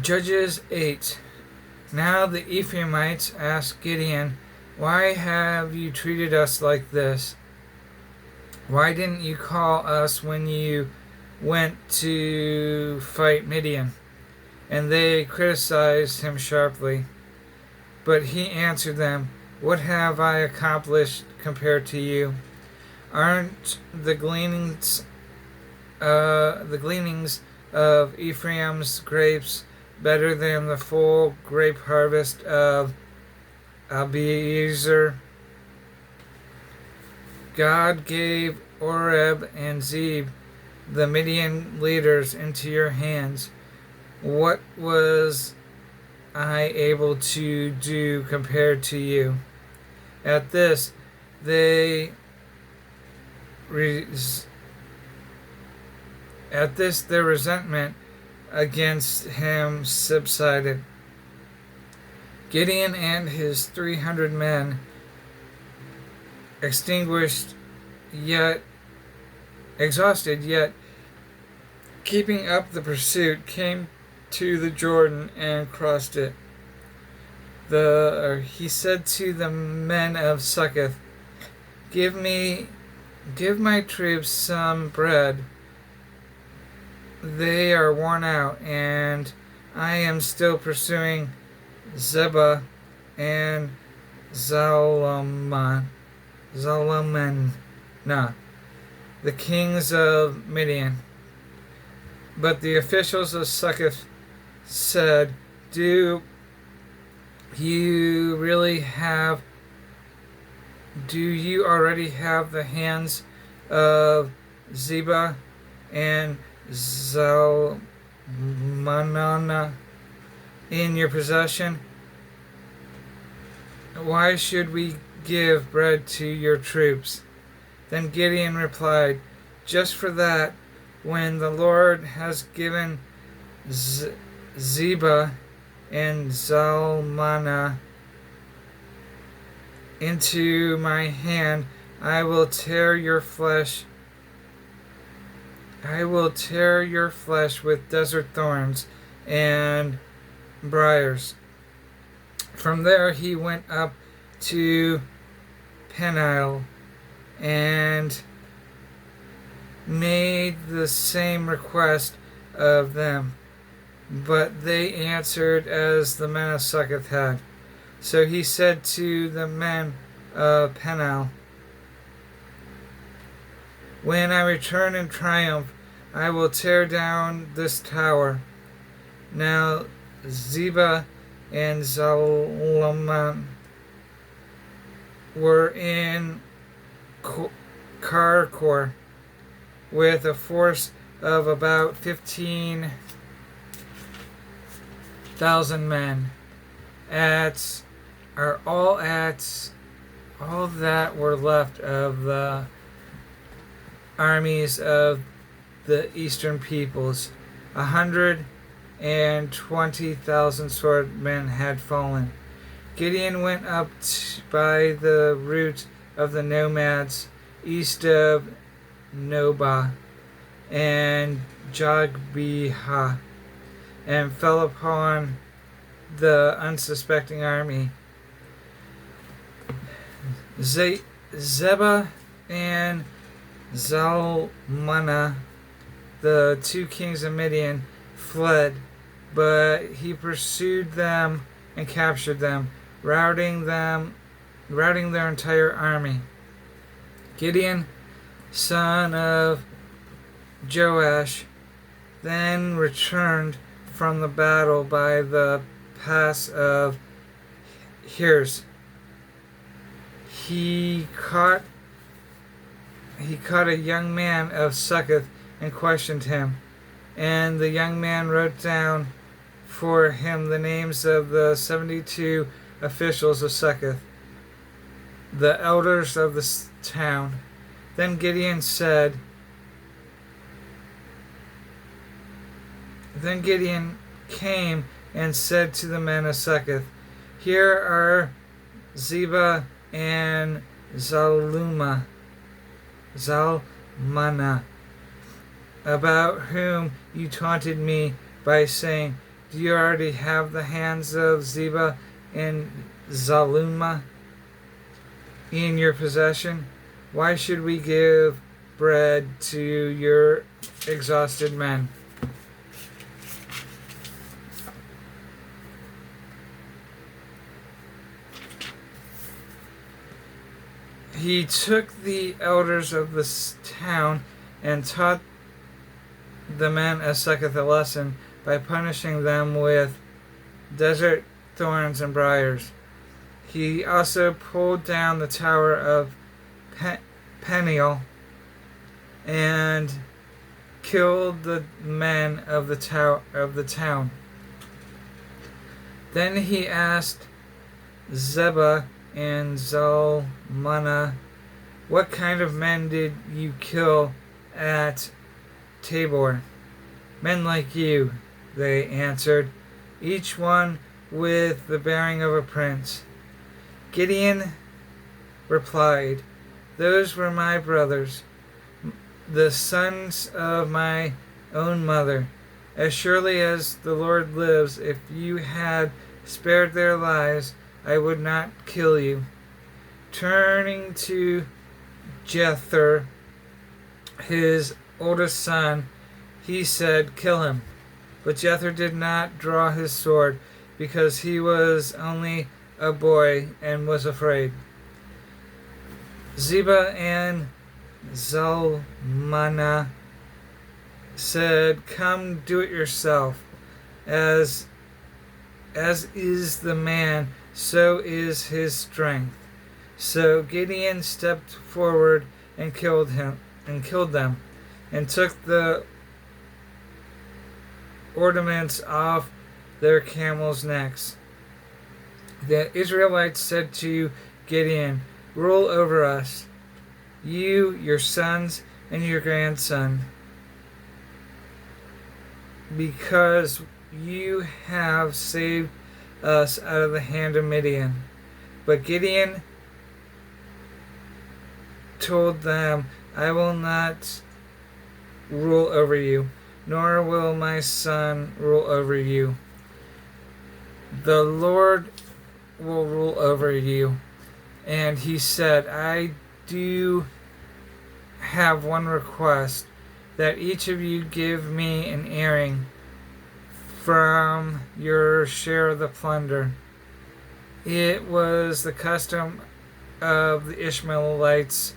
Judges 8. Now the Ephraimites asked Gideon, "Why have you treated us like this? Why didn't you call us when you went to fight Midian?" And they criticized him sharply. But he answered them, "What have I accomplished compared to you? Aren't the gleanings of Ephraim's grapes better than the full grape harvest of Abiezer? God gave Oreb and Zeb, the Midian leaders, into your hands. What was I able to do compared to you?" At this, they their resentment against him subsided. Gideon and his 300 men, exhausted yet keeping up the pursuit, came to the Jordan and crossed it. He said to the men of Succoth, give my troops some bread. They are worn out, and I am still pursuing Zebah and Zalmunna, the kings of Midian. But the officials of Succoth said, Do you already have the hands of Zebah and Zalmunna in your possession? Why should we give bread to your troops? Then Gideon replied, Just for that, when the Lord has given Zebah and Zalmunna into my hand, I will tear your flesh with desert thorns and briars. From there he went up to Peniel and made the same request of them. But they answered as the men of Succoth had. So he said to the men of Peniel, When I return in triumph, I will tear down this tower. Now Zebah and Zalmunna were in Karkor with a force of about 15,000 men. All that were left of the armies of the eastern peoples. 120,000 swordmen had fallen. Gideon went up by the route of the nomads east of Nobah and Jogbehah, and fell upon the unsuspecting army. Zebah and Zalmunna, the two kings of Midian, fled, but he pursued them and captured them, routing their entire army. Gideon, son of Joash, then returned from the battle by the pass of Heres. He caught a young man of Succoth and questioned him, and the young man wrote down for him the names of the 72 officials of Succoth, the elders of the town. Then Gideon came and said to the men of Succoth, Here are Zebah and Zalmunna, about whom you taunted me by saying, Do you already have the hands of Zebah and Zalmunna in your possession? Why should we give bread to your exhausted men? He took the elders of the town and taught the men as sucketh a lesson by punishing them with desert thorns and briars. He also pulled down the tower of Peniel and killed the men of the town. Then he asked Zebah and Zalmunna, "What kind of men did you kill at Tabor?" "Men like you," they answered, "each one with the bearing of a prince." Gideon replied, "Those were my brothers, the sons of my own mother. As surely as the Lord lives, if you had spared their lives, I would not kill you." Turning to Jether, his oldest son, he said, "Kill him." But Jether did not draw his sword, because he was only a boy and was afraid. Zebah and Zalmunna said, "Come, do it yourself. As is the man, so is his strength." So Gideon stepped forward and killed them, and took the ornaments off their camels' necks. The Israelites said to Gideon, "Rule over us, you, your sons, and your grandson, because you have saved us out of the hand of Midian." But Gideon told them, "I will not rule over you, nor will my son rule over you. The Lord will rule over you." And he said, "I do have one request, that each of you give me an earring from your share of the plunder." It was the custom of the Ishmaelites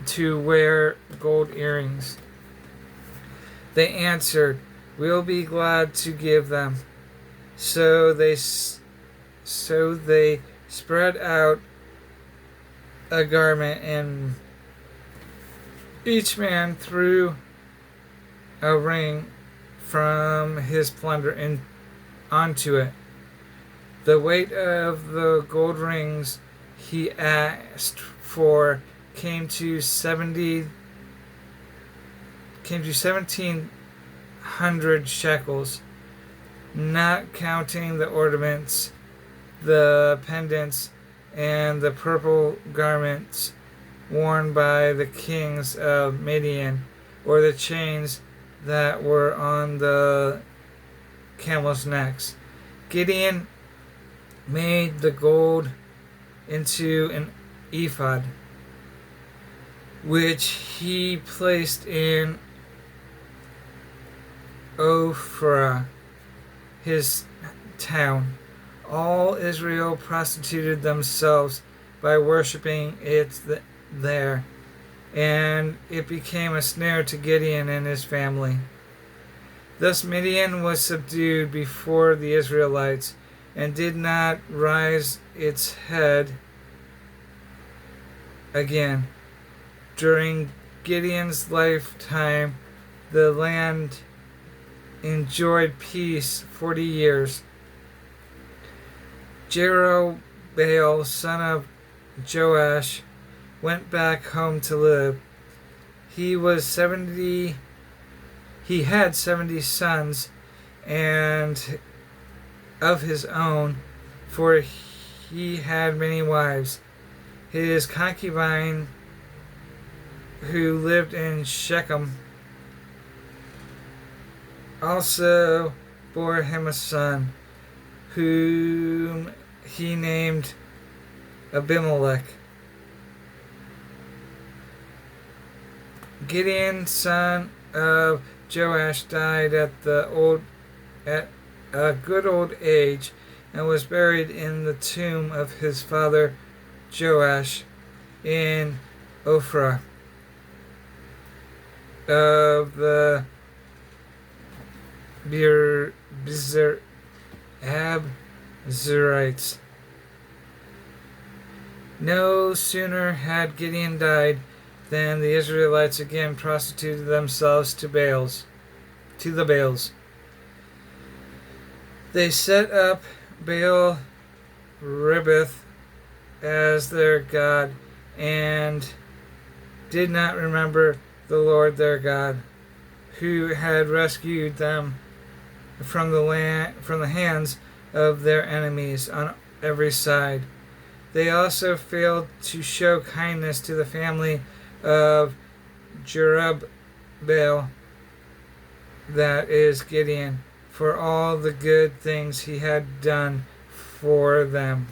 to wear gold earrings. They answered, "We'll be glad to give them." So they spread out a garment, and each man threw a ring from his plunder onto it. The weight of the gold rings he asked for came to 1,700 shekels, not counting the ornaments, the pendants, and the purple garments worn by the kings of Midian, or the chains that were on the camels' necks. Gideon made the gold into an ephod, which he placed in Ophrah, his town. All Israel prostituted themselves by worshipping it there, and it became a snare to Gideon and his family. Thus Midian was subdued before the Israelites, and did not rise its head again. During Gideon's lifetime, the land enjoyed peace 40 years. Jerubbaal, son of Joash, went back home to live. He had 70 sons and of his own, for he had many wives. His concubine, who lived in Shechem, also bore him a son, whom he named Abimelech. Gideon, son of Joash, died at a good old age, and was buried in the tomb of his father Joash in Ophrah of the Abzerites. No sooner had Gideon died than the Israelites again prostituted themselves to the Baals. They set up Baal Ribboth as their god, and did not remember the Lord their God, who had rescued them from the hands of their enemies on every side. They also failed to show kindness to the family of Jerubbaal, that is Gideon, for all the good things he had done for them.